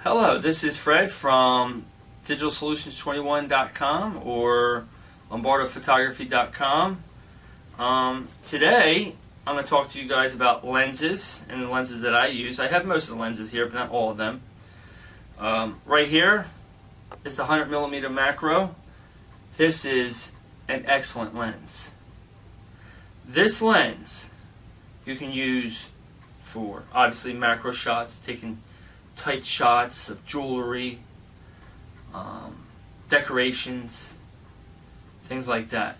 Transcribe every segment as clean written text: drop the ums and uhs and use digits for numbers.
Hello, this is Fred from digitalsolutions21.com or lombardophotography.com. Today I'm going to talk to you guys about lenses and the lenses that I use. I have most of the lenses here, but not all of them. Right here is the 100mm macro. This is an excellent lens. This lens you can use for obviously macro shots, taking tight shots of jewelry, decorations, things like that.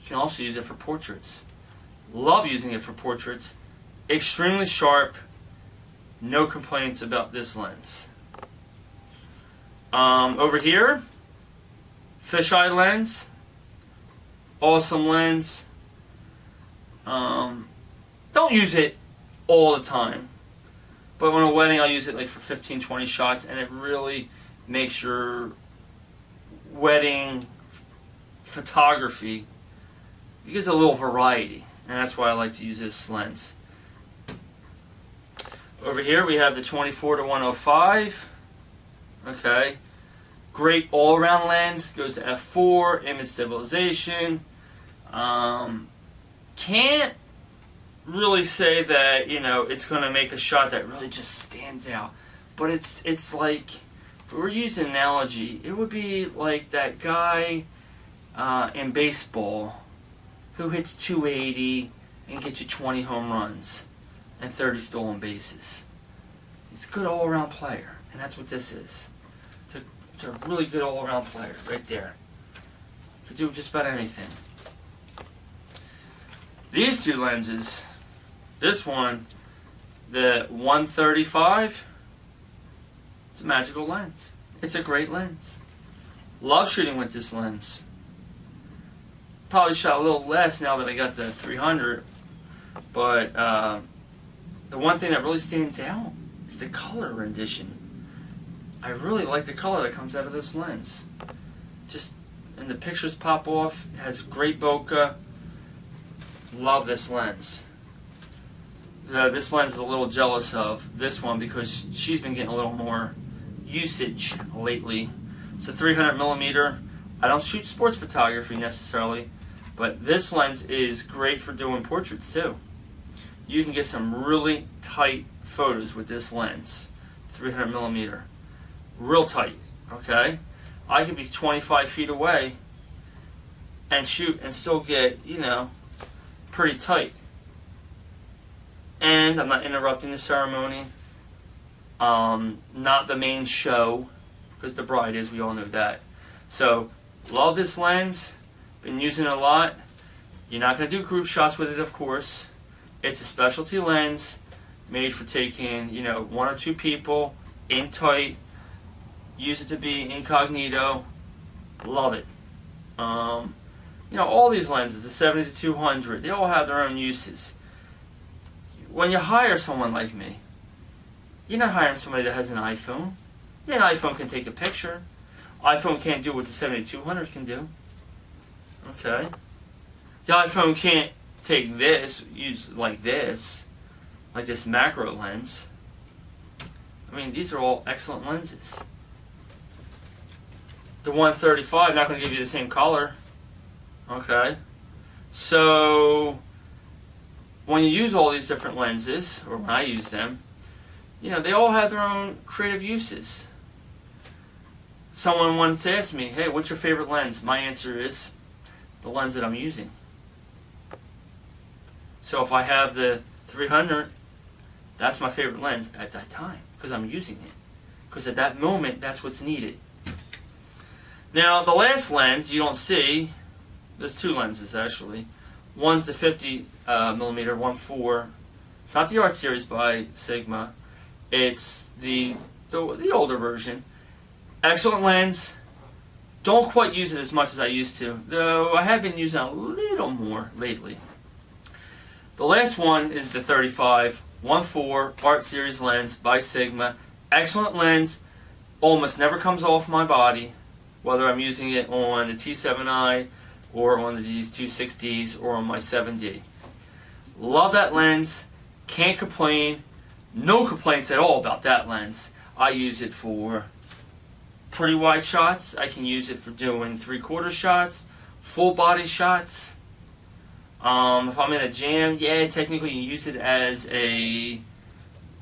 You can also use it for portraits. Love using it for portraits. Extremely sharp. No complaints about this lens. Over here, fisheye lens. Awesome lens. Don't use it all the time, but on a wedding I'll use it like for 15-20 shots, and it really makes your wedding photography, it gives a little variety, and that's why I like to use this lens. Over here we have the 24-105. Okay, great all-around lens, goes to f4, image stabilization. Can't really say that, you know, it's going to make a shot that really just stands out, but it's like, if we were using an analogy, it would be like that guy in baseball who hits 280 and gets you 20 home runs and 30 stolen bases. He's a good all-around player, and that's what this is. It's a really good all-around player right there. Could do just about anything. These two lenses, this one, the 135, it's a magical lens. It's a great lens. Love shooting with this lens. Probably shot a little less now that I got the 300, but the one thing that really stands out is the color rendition. I really like the color that comes out of this lens. Just, and the pictures pop off. It has great bokeh. Love this lens. This lens is a little jealous of this one because she's been getting a little more usage lately. It's a 300mm. I don't shoot sports photography necessarily, but this lens is great for doing portraits too. You can get some really tight photos with this lens, 300mm. Real tight, okay? I could be 25 feet away and shoot and still get, you know, pretty tight. And I'm not interrupting the ceremony. Not the main show, because the bride is, we all know that. So, love this lens. Been using it a lot. You're not going to do group shots with it, of course. It's a specialty lens made for taking, you know, one or two people in tight. Use it to be incognito. Love it. You know, all these lenses, the 70-200, they all have their own uses. When you hire someone like me, you're not hiring somebody that has an iPhone. Yeah, an iPhone can take a picture. iPhone can't do what the 70-200 can do. Okay? The iPhone can't take this, use like this macro lens. I mean, these are all excellent lenses. The 135, not going to give you the same color. Okay, so when you use all these different lenses, or when I use them, you know, they all have their own creative uses. Someone once asked me, hey, what's your favorite lens? My answer is the lens that I'm using. So if I have the 300, that's my favorite lens at that time, because I'm using it. Because at that moment, that's what's needed. Now, the last lens you don't see, there's two lenses actually. One's the 50mm 1.4. It's not the Art Series by Sigma. It's the older version. Excellent lens. Don't quite use it as much as I used to, though I have been using it a little more lately. The last one is the 35 1.4 Art Series lens by Sigma. Excellent lens. Almost never comes off my body, whether I'm using it on the T7i or on these 260s or on my 7D. Love that lens. Can't complain. No complaints at all about that lens. I use it for pretty wide shots. I can use it for doing 3/4 shots, full body shots. If I'm in a jam, yeah, technically you use it as a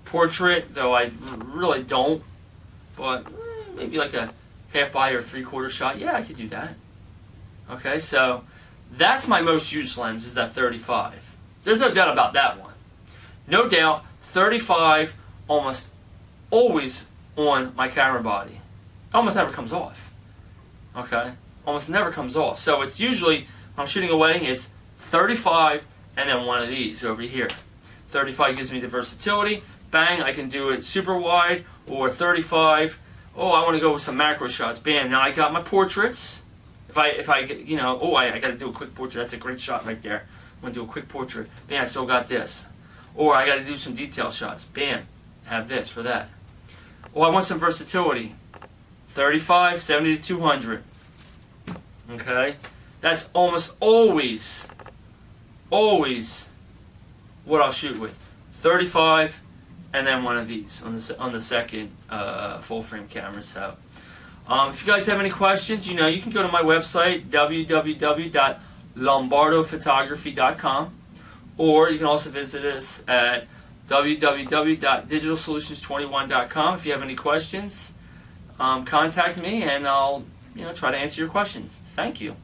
portrait, though I really don't. But maybe like a half body or 3/4 shot, yeah, I could do that. Okay, so that's my most used lens, is that 35. There's no doubt about that one. No doubt, 35 almost always on my camera body. It almost never comes off. Okay, almost never comes off. So it's usually, when I'm shooting a wedding, it's 35 and then one of these over here. 35 gives me the versatility. Bang, I can do it super wide, or 35. Oh, I want to go with some macro shots. Bam, now I got my portraits. If I you know, oh, I got to do a quick portrait. That's a great shot right there. I'm going to do a quick portrait. Bam, I still got this. Or I got to do some detail shots. Bam, have this for that. Oh, I want some versatility. 35, 70 to 200. Okay? That's almost always what I'll shoot with. 35 and then one of these on the second full frame camera. So if you guys have any questions, you know, you can go to my website, www.lombardofotography.com, or you can also visit us at www.digitalsolutions21.com. If you have any questions, contact me and I'll try to answer your questions. Thank you.